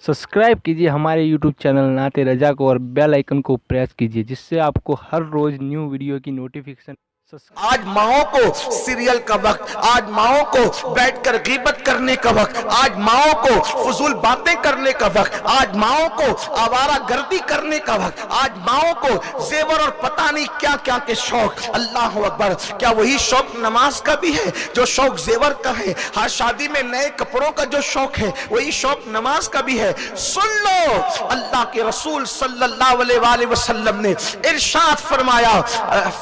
Subscribe कीजिए हमारे YouTube channel नाते रजा को और बेल आइकन को प्रेस कीजिए जिससे आपको हर रोज न्यू वीडियो की नोटिफिकेशन। आज माओं को सीरियल का वक्त, आज माओं को बैठकर गीबत करने का वक्त, आज माओं को फजूल बातें करने का वक्त, आज माओं को आवारा गर्दी करने का वक्त, आज माओं को जेवर और पता नहीं क्या क्या के शौक। अल्लाह अकबर, क्या वही शौक नमाज का भी है जो शौक जेवर का है? हर शादी में नए कपड़ों का जो शौक है वही शौक नमाज का भी है। सुन लो, अल्लाह के रसूल सल्लल्लाहु अलैहि वसल्लम ने इरशाद फरमाया।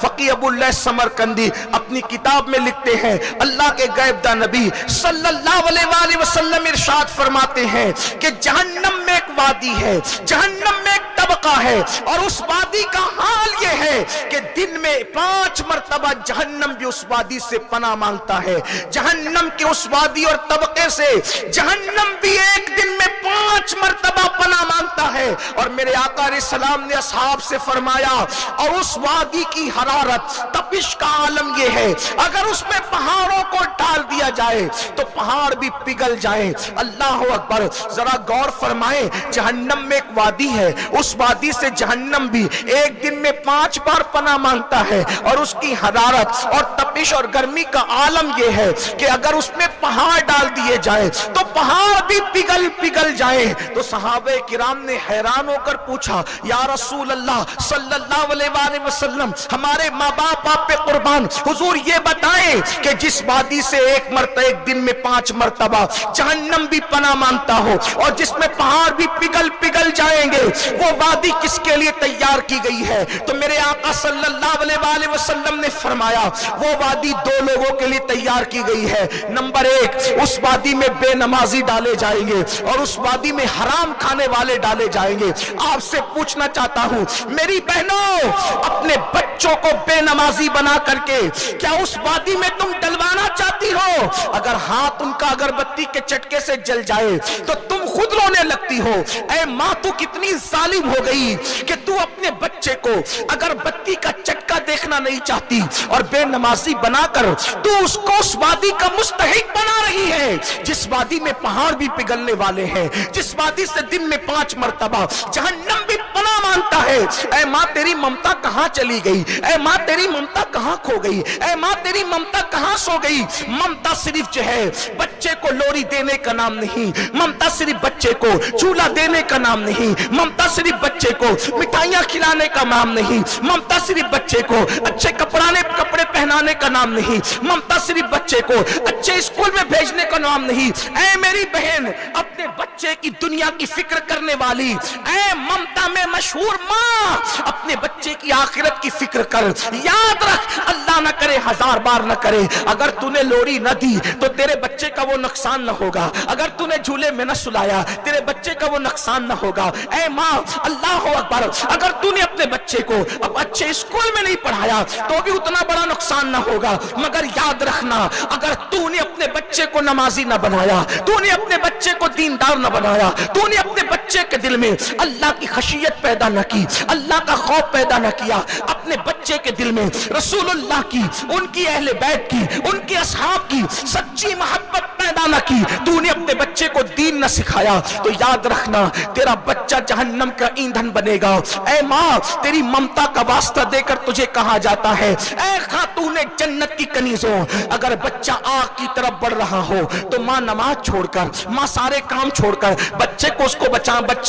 फकीह अबुल्लाह समरकंदी अपनी किताब में लिखते हैं, अल्लाह के गैबदा नबी सल्लल्लाहु अलैहि वसल्लम इरशाद फरमाते हैं कि जहन्नम में एक वादी है, जहन्नम में एक तबका है, और उस वादी का हाल ये है कि दिन में 5 मरतबा जहन्नम भी उस वादी से पनाह मांगता है। जहन्नम के उस वादी और तबके से जहन्नम भी एक दिन में 5 मरतबा पनाह मांगता है। और मेरे आका अलैहिस्सलाम ने असहाब से फरमाया, और उस वादी की हरारत तपिश का आलम ये है, अगर उसमें पहाड़ों को डाल दिया जाए तो पहाड़ भी पिघल जाए। अल्लाह अकबर, जरा गौर फरमाएं, जहन्नम में एक वादी है, उस वादी से जहन्नम भी एक दिन में 5 बार पनाह मांगता है, और उसकी हरारत और तपिश और गर्मी का आलम यह है कि अगर उसमें पहाड़ डाल दिए जाए तो पहाड़ भी पिघल जाए। तो सहाबे किराम ने हैरान होकर पूछा, या रसूल अल्लाह सल्लल्लाहु अलैहि वसल्लम, हमारे माँ बाप आप पे कुर्बान, हुजूर ये बताएं कि जिस वादी से एक दिन में 5 मरतबा जहन्नम भी पनाह मांगता हो और जिसमें पहाड़ भी पिघल जाएंगे, वो वादी किसके लिए तैयार की गई है? तो मेरे आका सल्लल्लाहु अलैहि वसल्लम ने फरमाया, वो वादी 2 लोगों के लिए तैयार की गई है। नंबर 1, उस वादी में बेनमाजी डाले जाएंगे और उस वादी में हराम खाने वाले डाले जाएंगे। आपसे पूछना चाहता हूं मेरी बहनों, अपने बच्चों को बेनमाजी बना करके क्या उस वादी में तुम डलवाना चाहती हो? अगर हाथ उनका अगरबत्ती के चटके से जल जाए तो तुम खुद रोने लगती हो। ऐ माँ, तू कितनी जालिम हो गई कि तू अपने बच्चे को अगरबत्ती का चटका देखना नहीं चाहती और बेनमाजी बनाकर तू उसको उस वादी का मुस्तहिक बना रही है जिस वादी में पहाड़ भी पिघलने वाले हैं, जिस वादी से दिन में 5 मरतबा जहन्नम भी पनाह मांगता है। ऐ माँ, तेरी ममता कहां चली गई? ऐ माँ, तेरी ममता कहां खो गई? ऐ माँ, तेरी ममता कहां सो गई? ममता सिर्फ जो है बच्चे को लोरी देने का नाम नहीं, ममता सिर्फ बच्चे को झूला देने का नाम नहीं, ममता सिर्फ बच्चे को मिठाइयां खिलाने का नाम नहीं, ममता सिर्फ बच्चे को अच्छे कपड़े पहनाने का नाम नहीं, ममता सिर्फ बच्चे को अच्छे स्कूल में भेजने का नाम नहीं। ऐ मेरी बहन, अपने बच्चे की दुनिया की फिक्र करने वाली, ऐ ममता में मशहूर माँ, अपने बच्चे की आखिरत की फिक्र कर। याद रख, अल्लाह न करे, 1000 बार न करे, अगर तूने लोरी न दी तो तेरे बच्चे का वो नुकसान न होगा, अगर तूने झूले में न सुलाया तेरे बच्चे का वो नुकसान न होगा। ऐ माँ, अल्लाह अकबर, अगर तूने अपने बच्चे को अब अच्छे स्कूल में नहीं पढ़ाया तो भी उतना बड़ा नुकसान न होगा, मगर याद रखना, अगर तूने अपने बच्चे को नमाजी न बनाया, तूने अपने बच्चे को दीनदार न बनाया, तूने अपने बच्चे के दिल में अल्लाह की खशियत पैदा न की, अल्लाह का खौफ पैदा न किया, अपने बच्चे के दिल में रसूलुल्लाह की, उनकी अहले बैत की, उनके असहाब की सच्ची मोहब्बत पैदा न की, तूने अपने बच्चे को दीन न सिखाया, तो याद रखना तेरा बच्चा जहन्नम का ईंधन बनेगा। ऐ माँ, तेरी ममता का वास्ता देकर तुझे कहा जाता है, ऐ खातूने जन्नत की कनीजों, अगर बच्चा आग की तरफ बढ़ रहा हो तो माँ नमाज छोड़कर, माँ सारे काम छोड़कर बच्चे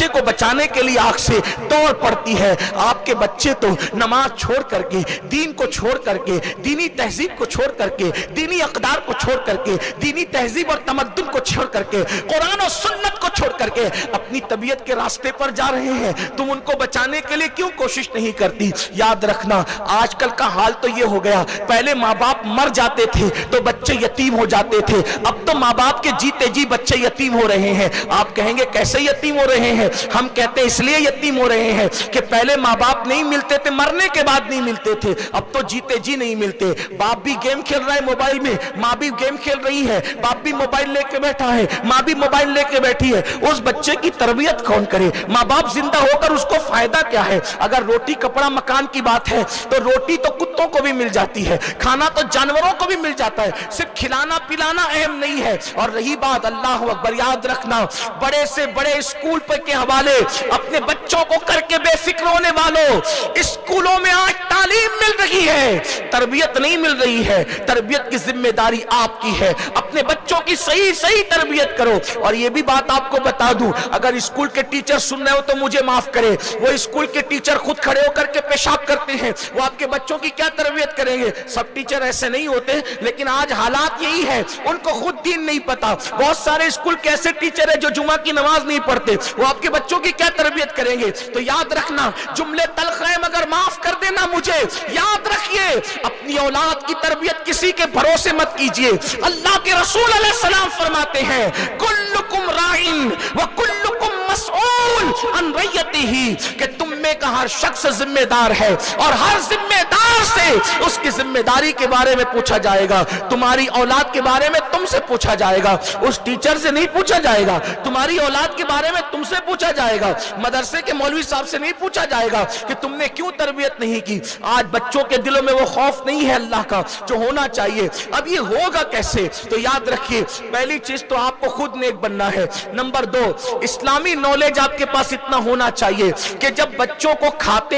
को बचाने के लिए आग से दौड़ पड़ती है। आपके बच्चे तो नमाज छोड़ करके, दीन को छोड़ करके, दीनी तहजीब को छोड़ करके, दीनी अक़दार को छोड़ करके, दीनी तहजीब और तमद्दुन को छोड़ करके, कुरान और सुन्नत को छोड़ करके अपनी तबीयत के रास्ते पर जा रहे हैं। तुम उनको बचाने के लिए क्यों कोशिश नहीं करती? याद रखना, आजकल का हाल तो ये हो गया, पहले माँ बाप मर जाते थे तो बच्चे यतीम हो जाते थे, अब तो माँ बाप के जीते जी बच्चे यतीम हो रहे हैं। आप कहेंगे कैसे यतीम हो रहे हैं? हम हम कहते हैं इसलिए यतीम हो रहे हैं कि पहले माँ बाप नहीं मिलते थे, मरने के बाद नहीं मिलते थे, अब तो जीते जी नहीं मिलते। बाप भी गेम खेल रहा है मोबाइल में, माँ भी गेम खेल रही है, बाप भी मोबाइल लेके बैठा है, माँ भी मोबाइल लेके बैठी है। उस बच्चे की तरबियत कौन करे? माँ बाप जिंदा होकर उसको फायदा क्या है? अगर रोटी कपड़ा मकान की बात है तो रोटी तो कुत्तों को भी मिल जाती है, खाना तो जानवरों को भी मिल जाता है, सिर्फ खिलाना पिलाना अहम नहीं है। और रही बात, अल्लाह अकबर, याद रखना, बड़े से बड़े स्कूल पर के हवाले अपने बच्चों को करके बेफिक्र होने वालों, स्कूलों में आज तालीम मिल रही है, तरबियत नहीं मिल रही है। तरबियत की जिम्मेदारी आपकी है, अपने बच्चों की सही सही तरबियत करो। और ये भी बात आपको बता दूं, अगर स्कूल के टीचर सुन रहे हो तो मुझे माफ करे, वो स्कूल के टीचर खुद खड़े होकर के पेशाब करते हैं, वो आपके बच्चों की क्या तरबियत करेंगे? सब टीचर ऐसे नहीं होते, लेकिन आज हालात यही है, उनको खुद दीन नहीं पता। बहुत सारे स्कूल के ऐसे टीचर है जो जुमा की नमाज नहीं पढ़ते, वो आपके बच्चों की क्या तरबियत करेंगे? तो याद रखना, जुमले तल्ख हैं मगर माफ कर देना मुझे, याद रखिए अपनी औलाद की तरबियत किसी के भरोसे मत कीजिए। अल्लाह के रसूल अलैहिस्सलाम फरमाते हैं, कुल्लुकुम राइन व कुल्लुकुम मसऊल अन रयतिही, कि तुम में का हर शख्स जिम्मेदार है और हर जिम्मेदार से उसकी जिम्मेदारी के बारे में पूछा जाएगा। तुम्हारी औलाद के बारे में तुमसे पूछा जाएगा, उस टीचर से नहीं पूछा जाएगा। तुम्हारी औलाद के बारे में तुमसे पूछा जाएगा, मदरसे के मौलवी साहब से नहीं पूछा जाएगा कि तुमने क्यों तरबियत नहीं की। आज बच्चों के दिलों में वो खौफ नहीं है अल्लाह का जो होना चाहिए। अब ये होगा कैसे? तो याद रखिए, पहली चीज तो आपको खुद नेक बनना है। नंबर 2, इस्लामी नॉलेज आपके पास इतना होना चाहिए कि जब बच्चों को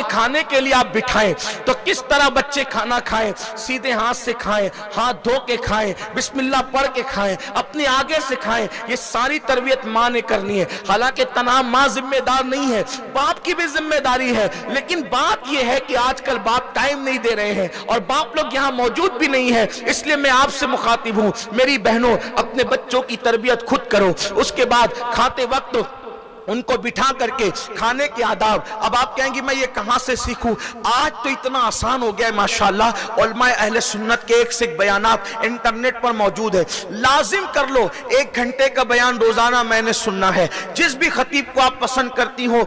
खाने के लिए आप बिठाएं तो किस तरह बच्चे खाना खाएं, सीधे हाथ से खाएं, हाथ धो के खाएं, बिस्मिल्लाह पढ़ के खाएं, अपने आगे से खाएं। ये सारी तरबियत माँ ने करनी है। हालांकि तमाम माँ जिम्मेदार नहीं है, बाप की भी जिम्मेदारी है, लेकिन बात यह है कि आजकल बाप टाइम नहीं दे रहे हैं और बाप लोग यहाँ मौजूद भी नहीं है। इसलिए मैं आपसे मुखातिब हूँ, मेरी बहनों, अपने बच्चों की तरबियत खुद करो। उसके बाद खाते वक्त उनको बिठा करके खाने के आदाब। अब आप कहेंगे मैं ये कहां से सीखूं? आज तो इतना आसान हो गया है माशाल्लाह। उलमाए अहले सुन्नत के एक से एक बयानात इंटरनेट पर मौजूद है, लाजिम कर लो। 1 घंटे का बयान रोजाना मैंने सुनना है। जिस भी खतीब को आप पसंद करती हो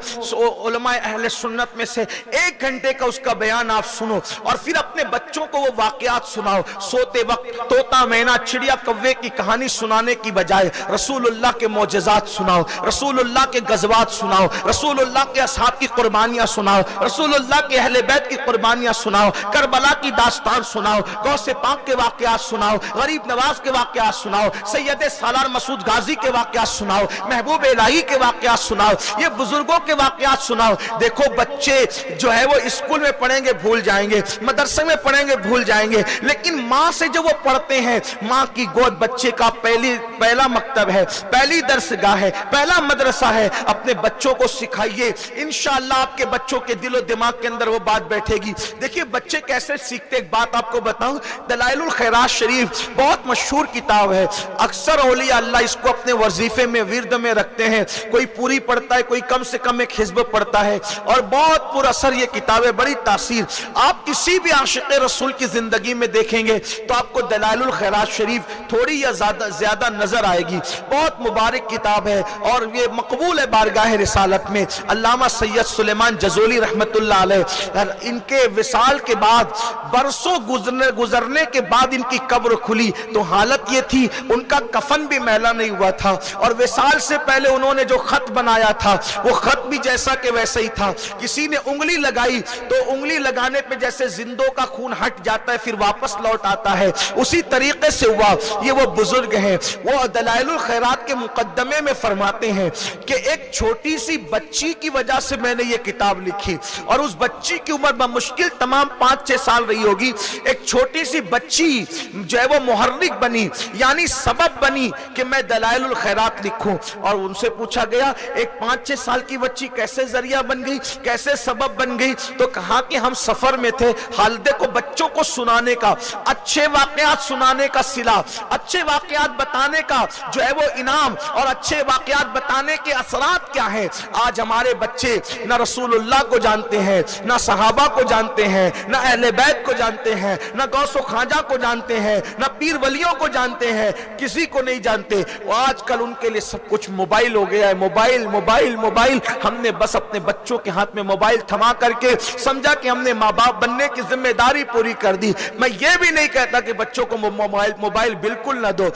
उलमाए अहले सुन्नत में से 1 घंटे का उसका बयान आप सुनो और फिर अपने बच्चों को वो वाकयात सुनाओ। सोते वक्त तोता मैना चिड़िया कौवे की कहानी सुनाने की बजाय रसूलुल्लाह के मौजज़ात सुनाओ, रसूलुल्लाह के गज़वात सुनाओ, रसूलुल्लाह के असहाब की कुर्बानियां सुनाओ, रसूलुल्लाह के अहले बैत की कुर्बानियां सुनाओ, करबला की दास्तान सुनाओ, गौसे पाक के वाकयात सुनाओ, गरीब नवाज के वाकयात सुनाओ, सैयद सालार मसूद गाजी के वाकयात सुनाओ, महबूब इलाही के वाकयात सुनाओ, ये बुजुर्गों के वाकयात सुनाओ। देखो बच्चे जो है वो स्कूल में पढ़ेंगे भूल जाएंगे, मदरसे में पढ़ेंगे भूल जाएंगे, लेकिन माँ से जो वो पढ़ते हैं, माँ की गोद बच्चे का पहला मकतब है, पहली दरसगाह है, पहला मदरसा है। अपने बच्चों को सिखाइए, इंशाअल्लाह आपके बच्चों के दिलो दिमाग के अंदर वो बात बैठेगी। देखिए बच्चे कैसे सीखते, एक बात आपको बताऊं, दलाइलुल खैरात शरीफ बहुत मशहूर किताब है। अक्सर औलिया अल्लाह इसको अपने वजीफे में विर्द में रखते हैं, कोई पूरी पढ़ता है, कोई कम से कम एक हिज़्ब पढ़ता है और बहुत पुरअसर ये किताब है, बड़ी तासीर। आप किसी भी आशिक़ रसूल की जिंदगी में देखेंगे तो आपको दलाइलुल खैरात शरीफ थोड़ी या ज्यादा नजर आएगी। बहुत मुबारक किताब है और ये मकबूल है बारगाह रिसालत में। अल्लामा सैयद सुलेमान जज़ोली रहमतुल्लाह अलैह, इनके विसाल के बाद बरसों गुजरने के बाद इनकी कब्र खुली तो हालत ये थी, उनका कफन भी मैला नहीं हुआ था और विसाल से पहले उन्होंने जो खत बनाया था वो खत भी जैसा के वैसा ही था। किसी ने उंगली लगाई तो उंगली लगाने पे जैसे जिंदों का खून हट जाता है फिर वापस लौट आता है, उसी तरीके से हुआ। ये वो बुजुर्ग हैं, वो दलाइलुल खैरात के मुकद्दमे में फरमाते हैं कि एक छोटी सी बच्ची की वजह से मैंने ये किताब लिखी और उस बच्ची की उम्र बमुश्किल तमाम 5-6 साल रही होगी। एक छोटी सी बच्ची जो है वो मुहर्रिक बनी, यानी सबब बनी कि मैं दलाइलुल खैरात लिखूं। और उनसे पूछा गया एक 5-6 साल की बच्ची कैसे जरिया बन गई, कैसे सबब बन गई? तो कहा कि हम सफर में थे, हालदे को बच्चों को सुनाने का, अच्छे वाकयात सुनाने का सिला, अच्छे वाकयात बताने का जो है वो इनाम और अच्छे वाकयात बताने के असर सफरात क्या है। आज हमारे बच्चे ना रसूलुल्लाह को जानते हैं, ना सहाबा को जानते हैं, ना अहले बैत को जानते हैं, ना गौसो खाजा को जानते हैं, ना पीर वलियों को जानते हैं, किसी को नहीं जानते। आजकल उनके लिए सब कुछ मोबाइल हो गया है, मोबाइल मोबाइल मोबाइल। हमने बस अपने बच्चों के हाथ में मोबाइल थमा करके समझा कि हमने माँ बाप बनने की जिम्मेदारी पूरी कर दी। मैं ये भी नहीं कहता कि बच्चों को मोबाइल बिल्कुल ना दो,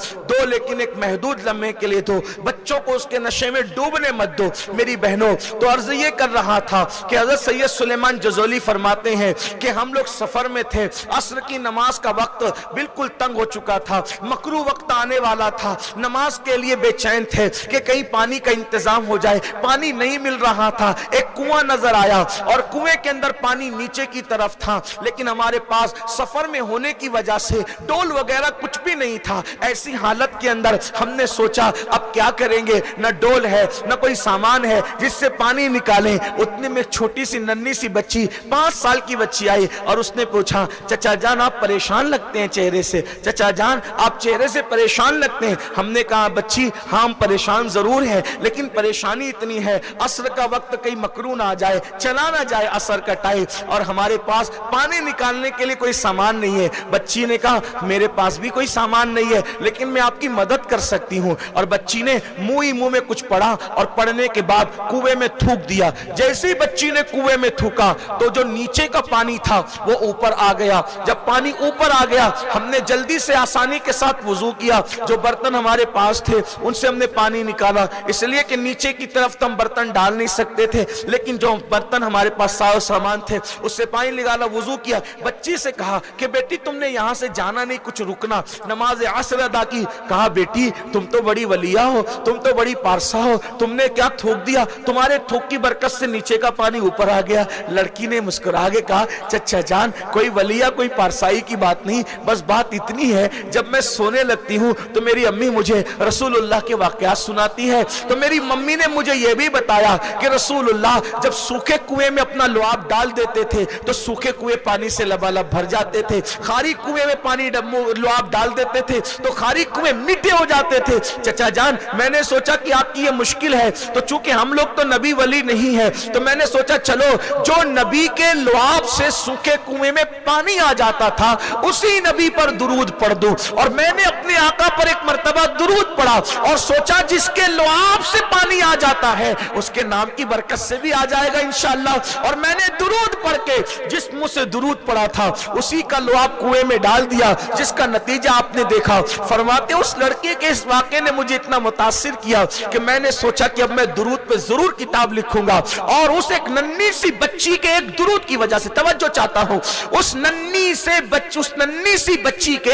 लेकिन एक महदूद लम्हे के लिए दो। बच्चों को उसके नशे में डूबने मत दो। मेरी बहनों, तो अर्ज ये कर रहा था कि हज़रत सैयद सुलेमान जज़ोली फरमाते हैं कि हम लोग सफर में थे, असर की नमाज का वक्त बिल्कुल तंग हो चुका था, मकरू वक्त आने वाला था, नमाज के लिए बेचैन थे कि कहीं पानी का इंतजाम हो जाए। पानी नहीं मिल रहा था। एक कुआं नजर आया और कुएं के अंदर पानी नीचे की तरफ था, लेकिन हमारे पास सफर में होने की वजह से डोल वगैरह कुछ भी नहीं था। ऐसी हालत के अंदर हमने सोचा अब क्या करेंगे, न डोल है न कोई सामान है जिससे पानी निकालें। उतने में छोटी सी नन्ही सी बच्ची, 5 साल की बच्ची आई और उसने पूछा, चचा जान आप परेशान लगते हैं चेहरे से, चचा जान आप चेहरे से परेशान लगते हैं। हमने कहा बच्ची हाँ हम परेशान जरूर हैं, लेकिन परेशानी इतनी है असर का वक्त कहीं मकरू ना आ जाए, चला ना जाए असर का टाइम, और हमारे पास पानी निकालने के लिए कोई सामान नहीं है। बच्ची ने कहा मेरे पास भी कोई सामान नहीं है, लेकिन मैं आपकी मदद कर सकती हूँ। और बच्ची ने मुंह ही मुंह में कुछ पढ़ा और पढ़ने के बाद कुएं में थूक दिया। जैसे ही बच्ची ने कुएं में थूका तो जो नीचे का पानी था वो ऊपर आ गया। जब पानी ऊपर आ गया हमने जल्दी से आसानी के साथ वुजू किया। जो बर्तन हमारे पास थे उनसे हमने पानी निकाला, इसलिए कि नीचे की तरफ तो हम बर्तन डाल नहीं सकते थे, लेकिन जो बर्तन हमारे पास सामान थे उससे पानी निकाला, वुजू किया। बच्ची से कहा कि बेटी तुमने यहाँ से जाना नहीं, कुछ रुकना, नमाज असर अदा की। कहा बेटी तुम तो बड़ी वलिया हो, तुम तो बड़ी पारसा हो, तुमने क्या थूक दिया, तुम्हारे थूक की बरकत से नीचे का पानी ऊपर आ गया। लड़की ने मुस्कुरा के कहा चचा जान कोई वलिया कोई पारसाई की बात नहीं, बस बात इतनी है जब मैं सोने लगती हूँ तो मेरी अम्मी मुझे रसूलुल्लाह के वाक़यात सुनाती है। तो मेरी मम्मी ने मुझे यह भी बताया कि रसूलुल्लाह जब सूखे कुएं में अपना लुआब डाल देते थे तो सूखे कुएं पानी से लबालब भर जाते थे, खारी कुएं में पानी लुआब डाल देते थे तो खारी कुएं मीठे हो जाते थे। चचा जान मैंने सोचा कि आपकी ये मुश्किल है, तो चूंकि हम लोग तो नबी वली नहीं है तो मैंने सोचा चलो जो नबी के लुआब से सूखे कुएं में पानी आ जाता था उसी नबी पर दुरूद पढ़ दूं। और मैंने अपने आका पर एक मर्तबा दुरूद पढ़ा और सोचा जिसके लुआब से पानी आ जाता है उसके नाम की बरकत से भी आ जाएगा इंशाअल्लाह। और मैंने दुरूद पढ़ के जिस मुंह से दुरूद पढ़ा था उसी का लुआब कुएं में डाल दिया, जिसका नतीजा आपने देखा। फरमाते उस लड़के के इस वाक़े ने मुझे इतना मुतासिर किया कि मैंने सोचा कि अब मैं दुरूद पे जरूर किताब लिखूंगा। और उस एक नन्ही सी बच्ची के एक दुरूद की वजह से, तवज्जो चाहता हूं, उस नन्ही सी बच्ची के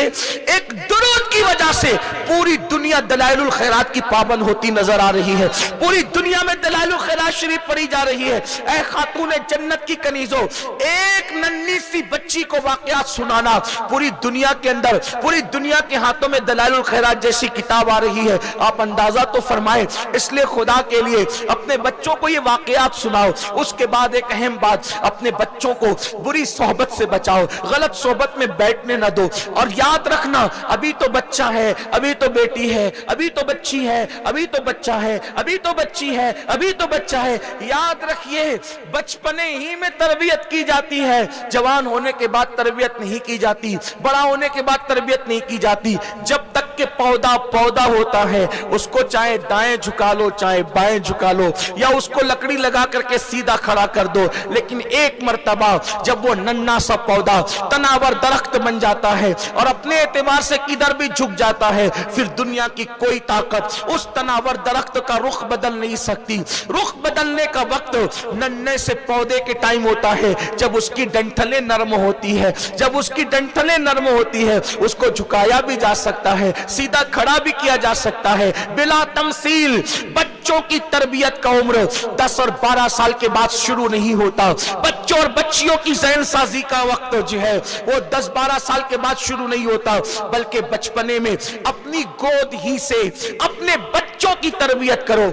एक दुरूद की वजह से पूरी दुनिया दलाइलुल खैरात की पाबंद होती नजर आ रही है। पूरी दुनिया में दलाइलुल खैरात शरीफ पढ़ी जा रही है। ऐ खातूने जन्नत की कनीजो, एक नन्ही सी बच्ची को वाकयात सुनाना, पूरी दुनिया के अंदर पूरी दुनिया के हाथों में दलाइलुल खैरात जैसी किताब आ रही है। आप अंदाजा तो फरमाएं। इसलिए खुदा के लिए अपने बच्चों को ये वाकयात सुनाओ। उसके बाद एक अहम बात, अपने बच्चों को बुरी सोहबत से बचाओ, गलत सोहबत में बैठने न दो। और याद रखना अभी तो बच्चा है, अभी तो बेटी है, अभी तो बच्ची है, अभी तो बच्चा है, अभी तो बच्ची है, अभी तो बच्चा है। याद रखिए बचपने ही में तरबियत की जाती है, जवान होने के बाद तरबियत नहीं की जाती, बड़ा होने के बाद तरबियत नहीं की जाती। जब तक के पौधा होता है उसको चाहे दाएं झुका लो चाहे बाएं झुका लो, या उसको लकड़ी लगा करके सीधा खड़ा कर दो, लेकिन एक मर्तबा जब वो नन्हा सा पौधा तनावर दरख्त बन जाता है और अपने एतबार से किधर भी झुक जाता है, फिर दुनिया की कोई ताकत उस तनावर दरख्त का रुख बदल नहीं सकती। रुख बदलने का वक्त नन्हे से पौधे के टाइम होता है, जब उसकी डंठलें नरम होती है। जब उसकी डंठलें नरम होती है उसको झुकाया भी जा सकता है, सीधा खड़ा भी किया जा सकता है बिला तमसील। बच्चों की तरबियत का उम्र 10 और 12 साल के बाद शुरू नहीं होता। बच्चों और बच्चियों की ज़हन साजी का वक्त जो है वो 10-12 साल के बाद शुरू नहीं होता, बल्कि बचपने में अपनी गोद ही से अपने बच्चों की तरबियत करो।